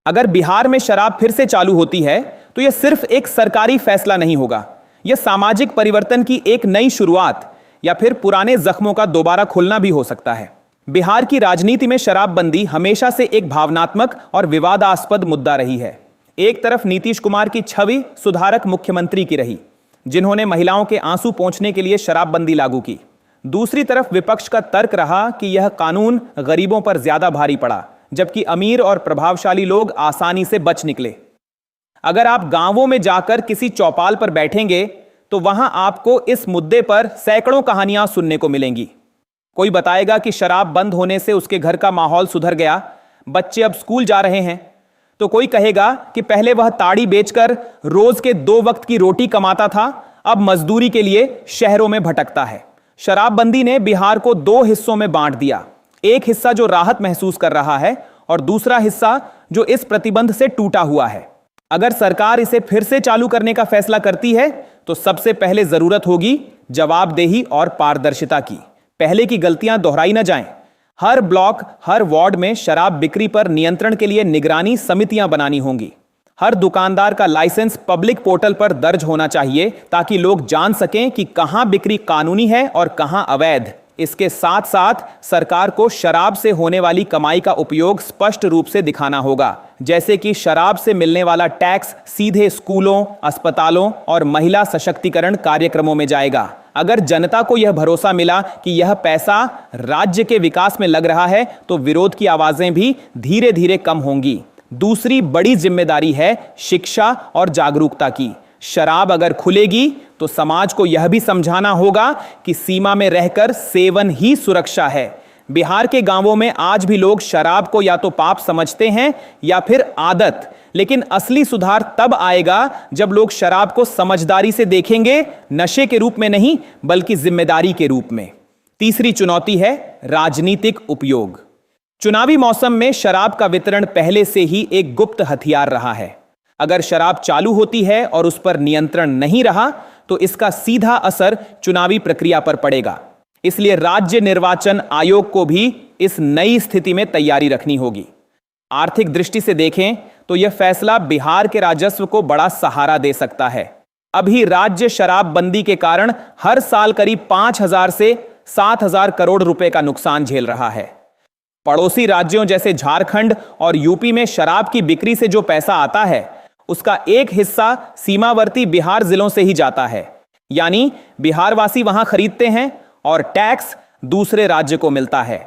अगर बिहार में शराब फिर से चालू होती है तो यह सिर्फ एक सरकारी फैसला नहीं होगा, यह सामाजिक परिवर्तन की एक नई शुरुआत या फिर पुराने जख्मों का दोबारा खुलना भी हो सकता है। बिहार की राजनीति में शराबबंदी हमेशा से एक भावनात्मक और विवादास्पद मुद्दा रही है। एक तरफ नीतीश कुमार की छवि सुधारक मुख्यमंत्री की रही, जिन्होंने महिलाओं के आंसू पोंछने के लिए शराबबंदी लागू की। दूसरी तरफ विपक्ष का तर्क रहा कि यह कानून गरीबों पर ज्यादा भारी पड़ा, जबकि अमीर और प्रभावशाली लोग आसानी से बच निकले। अगर आप गांवों में जाकर किसी चौपाल पर बैठेंगे तो वहां आपको इस मुद्दे पर सैकड़ों कहानियां सुनने को मिलेंगी। कोई बताएगा कि शराब बंद होने से उसके घर का माहौल सुधर गया, बच्चे अब स्कूल जा रहे हैं, तो कोई कहेगा कि पहले वह ताड़ी बेचकर रोज के 2 वक्त की रोटी कमाता था, अब मजदूरी के लिए शहरों में भटकता है। शराबबंदी ने बिहार को 2 हिस्सों में बांट दिया, एक हिस्सा जो राहत महसूस कर रहा है और दूसरा हिस्सा जो इस प्रतिबंध से टूटा हुआ है। अगर सरकार इसे फिर से चालू करने का फैसला करती है तो सबसे पहले जरूरत होगी जवाबदेही और पारदर्शिता की। पहले की गलतियां दोहराई न जाएं। हर ब्लॉक, हर वार्ड में शराब बिक्री पर नियंत्रण के लिए निगरानी समितियां बनानी होंगी। हर दुकानदार का लाइसेंस पब्लिक पोर्टल पर दर्ज होना चाहिए ताकि लोग जान सकें कि कहां बिक्री कानूनी है और कहां अवैध। इसके साथ साथ सरकार को शराब से होने वाली कमाई का उपयोग स्पष्ट रूप से दिखाना होगा, जैसे कि शराब से मिलने वाला टैक्स सीधे स्कूलों, अस्पतालों और महिला सशक्तिकरण कार्यक्रमों में जाएगा। अगर जनता को यह भरोसा मिला कि यह पैसा राज्य के विकास में लग रहा है तो विरोध की आवाजें भी धीरे धीरे कम होंगी। दूसरी बड़ी जिम्मेदारी है शिक्षा और जागरूकता की। शराब अगर खुलेगी तो समाज को यह भी समझाना होगा कि सीमा में रहकर सेवन ही सुरक्षा है। बिहार के गांवों में आज भी लोग शराब को या तो पाप समझते हैं या फिर आदत, लेकिन असली सुधार तब आएगा जब लोग शराब को समझदारी से देखेंगे, नशे के रूप में नहीं बल्कि जिम्मेदारी के रूप में। तीसरी चुनौती है राजनीतिक उपयोग। चुनावी मौसम में शराब का वितरण पहले से ही एक गुप्त हथियार रहा है। अगर शराब चालू होती है और उस पर नियंत्रण नहीं रहा तो इसका सीधा असर चुनावी प्रक्रिया पर पड़ेगा। इसलिए राज्य निर्वाचन आयोग को भी इस नई स्थिति में तैयारी रखनी होगी। आर्थिक दृष्टि से देखें तो यह फैसला बिहार के राजस्व को बड़ा सहारा दे सकता है। अभी राज्य शराबबंदी के कारण हर साल करीब 5,000 से 7,000 करोड़ रुपए का नुकसान झेल रहा है। पड़ोसी राज्यों जैसे झारखंड और यूपी में शराब की बिक्री से जो पैसा आता है उसका एक हिस्सा सीमावर्ती बिहार जिलों से ही जाता है, यानी बिहारवासी वहां खरीदते हैं और टैक्स दूसरे राज्य को मिलता है।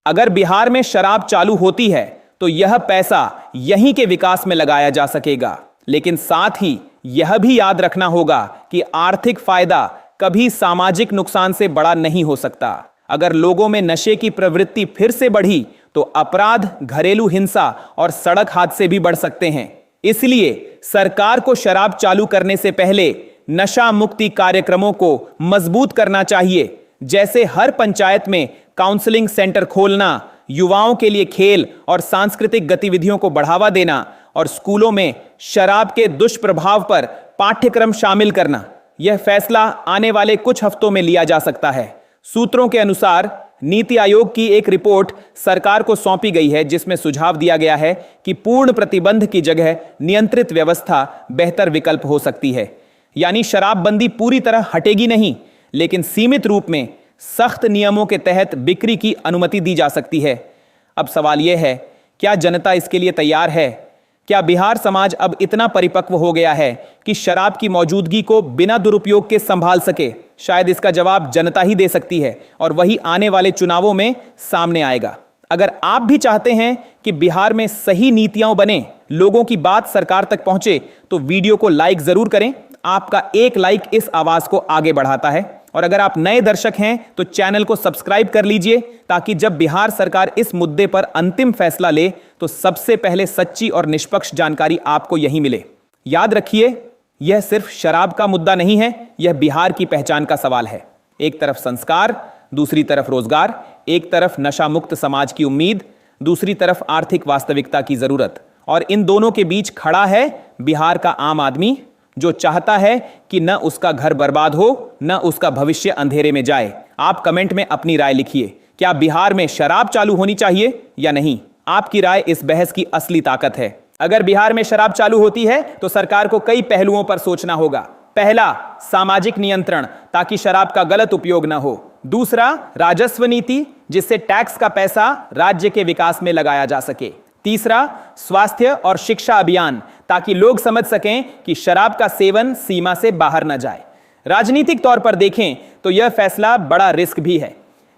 अगर बिहार में शराब चालू होती है तो यह पैसा यहीं के विकास में लगाया जा सकेगा, लेकिन साथ ही यह भी याद रखना होगा कि आर्थिक फायदा कभी सामाजिक नुकसान से बड़ा नहीं हो सकता। अगर लोगों में नशे की प्रवृत्ति फिर से बढ़ी तो अपराध, घरेलू हिंसा और सड़क हादसे भी बढ़ सकते हैं। इसलिए सरकार को शराब चालू करने से पहले नशा मुक्ति कार्यक्रमों को मजबूत करना चाहिए, जैसे हर पंचायत में काउंसलिंग सेंटर खोलना, युवाओं के लिए खेल और सांस्कृतिक गतिविधियों को बढ़ावा देना और स्कूलों में शराब के दुष्प्रभाव पर पाठ्यक्रम शामिल करना। यह फैसला आने वाले कुछ हफ्तों में लिया जा सकता है। सूत्रों के अनुसार नीति आयोग की एक रिपोर्ट सरकार को सौंपी गई है, जिसमें सुझाव दिया गया है कि पूर्ण प्रतिबंध की जगह नियंत्रित व्यवस्था बेहतर विकल्प हो सकती है। यानी शराबबंदी पूरी तरह हटेगी नहीं, लेकिन सीमित रूप में सख्त नियमों के तहत बिक्री की अनुमति दी जा सकती है। अब सवाल यह है, क्या जनता इसके लिए तैयार है? क्या बिहार समाज अब इतना परिपक्व हो गया है कि शराब की मौजूदगी को बिना दुरुपयोग के संभाल सके? शायद इसका जवाब जनता ही दे सकती है और वही आने वाले चुनावों में सामने आएगा। अगर आप भी चाहते हैं कि बिहार में सही नीतियां बने, लोगों की बात सरकार तक पहुंचे, तो वीडियो को लाइक जरूर करें। आपका एक लाइक इस आवाज को आगे बढ़ाता है। और अगर आप नए दर्शक हैं तो चैनल को सब्सक्राइब कर लीजिए, ताकि जब बिहार सरकार इस मुद्दे पर अंतिम फैसला ले तो सबसे पहले सच्ची और निष्पक्ष जानकारी आपको यहीं मिले। याद रखिए, यह सिर्फ शराब का मुद्दा नहीं है, यह बिहार की पहचान का सवाल है। एक तरफ संस्कार, दूसरी तरफ रोजगार, एक तरफ नशा मुक्त समाज की उम्मीद, दूसरी तरफ आर्थिक वास्तविकता की जरूरत। और इन दोनों के बीच खड़ा है बिहार का आम आदमी, जो चाहता है कि न उसका घर बर्बाद हो, न उसका भविष्य अंधेरे में जाए। आप कमेंट में अपनी राय लिखिए। क्या बिहार में शराब चालू होनी चाहिए या नहीं? आपकी राय इस बहस की असली ताकत है। अगर बिहार में शराब चालू होती है तो सरकार को कई पहलुओं पर सोचना होगा। पहला, सामाजिक नियंत्रण, ताकि शराब का गलत उपयोग न हो। दूसरा, राजस्व नीति, जिससे टैक्स का पैसा राज्य के विकास में लगाया जा सके। तीसरा, स्वास्थ्य और शिक्षा अभियान, ताकि लोग समझ सकें कि शराब का सेवन सीमा से बाहर न जाए। राजनीतिक तौर पर देखें तो यह फैसला बड़ा रिस्क भी है।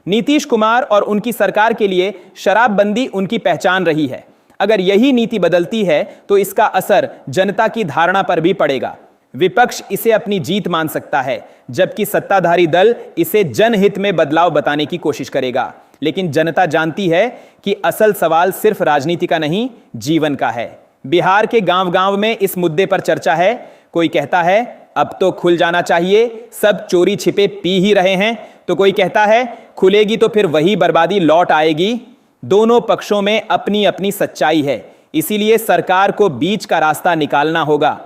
नीतीश कुमार और उनकी सरकार के लिए शराबबंदी उनकी पहचान रही है। अगर यही नीति बदलती है तो इसका असर जनता की धारणा पर भी पड़ेगा। विपक्ष इसे अपनी जीत मान सकता है, जबकि सत्ताधारी दल इसे जनहित में बदलाव बताने की कोशिश करेगा। लेकिन जनता जानती है कि असल सवाल सिर्फ राजनीति का नहीं, जीवन का है। बिहार के गांव-गांव में इस मुद्दे पर चर्चा है। कोई कहता है अब तो खुल जाना चाहिए, सब चोरी छिपे पी ही रहे हैं, तो कोई कहता है खुलेगी तो फिर वही बर्बादी लौट आएगी। दोनों पक्षों में अपनी अपनी सच्चाई है, इसीलिए सरकार को बीच का रास्ता निकालना होगा।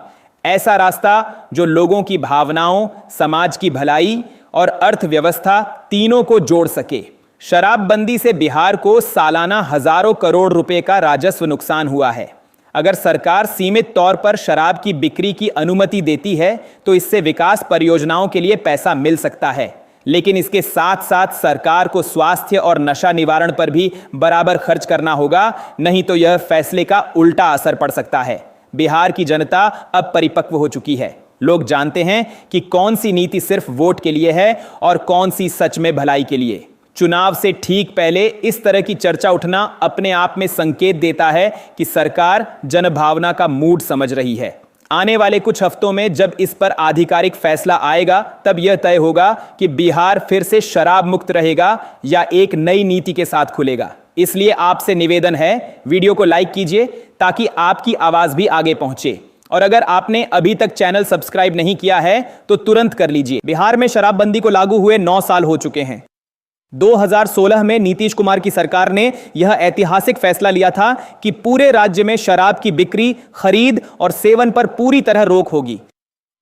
ऐसा रास्ता जो लोगों की भावनाओं, समाज की भलाई और अर्थव्यवस्था तीनों को जोड़ सके। शराबबंदी से बिहार को सालाना हजारों करोड़ रुपए का राजस्व नुकसान हुआ है। अगर सरकार सीमित तौर पर शराब की बिक्री की अनुमति देती है तो इससे विकास परियोजनाओं के लिए पैसा मिल सकता है, लेकिन इसके साथ साथ सरकार को स्वास्थ्य और नशा निवारण पर भी बराबर खर्च करना होगा, नहीं तो यह फैसले का उल्टा असर पड़ सकता है। बिहार की जनता अब परिपक्व हो चुकी है। लोग जानते हैं कि कौन सी नीति सिर्फ वोट के लिए है और कौन सी सच में भलाई के लिए। चुनाव से ठीक पहले इस तरह की चर्चा उठना अपने आप में संकेत देता है कि सरकार जनभावना का मूड समझ रही है। आने वाले कुछ हफ्तों में जब इस पर आधिकारिक फैसला आएगा, तब यह तय होगा कि बिहार फिर से शराब मुक्त रहेगा या एक नई नीति के साथ खुलेगा। इसलिए आपसे निवेदन है, वीडियो को लाइक कीजिए ताकि आपकी आवाज भी आगे पहुंचे। और अगर आपने अभी तक चैनल सब्सक्राइब नहीं किया है तो तुरंत कर लीजिए। बिहार में शराबबंदी को लागू हुए 9 साल हो चुके हैं। 2016 में नीतीश कुमार की सरकार ने यह ऐतिहासिक फैसला लिया था कि पूरे राज्य में शराब की बिक्री, खरीद और सेवन पर पूरी तरह रोक होगी।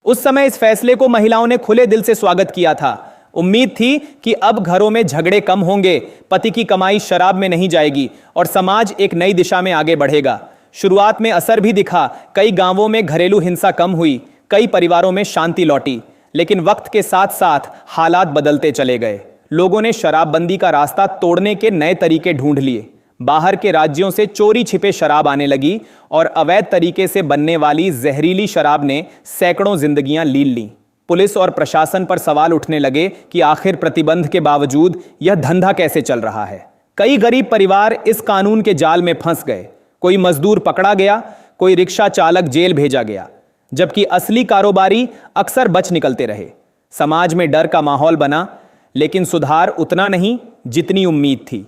उस समय इस फैसले को महिलाओं ने खुले दिल से स्वागत किया था। उम्मीद थी कि अब घरों में झगड़े कम होंगे, पति की कमाई शराब में नहीं जाएगी और समाज एक नई दिशा में आगे बढ़ेगा। शुरुआत में असर भी दिखा। कई गांवों में घरेलू हिंसा कम हुई, कई परिवारों में शांति लौटी। लेकिन वक्त के साथ साथ हालात बदलते चले गए। लोगों ने शराबबंदी का रास्ता तोड़ने के नए तरीके ढूंढ लिए। बाहर के राज्यों से चोरी छिपे शराब आने लगी और अवैध तरीके से बनने वाली जहरीली शराब ने सैकड़ों जिंदगियां लील लीं। पुलिस और प्रशासन पर सवाल उठने लगे कि आखिर प्रतिबंध के बावजूद यह धंधा कैसे चल रहा है। कई गरीब परिवार इस कानून के जाल में फंस गए। कोई मजदूर पकड़ा गया, कोई रिक्शा चालक जेल भेजा गया, जबकि असली कारोबारी अक्सर बच निकलते रहे। समाज में डर का माहौल बना, लेकिन सुधार उतना नहीं जितनी उम्मीद थी।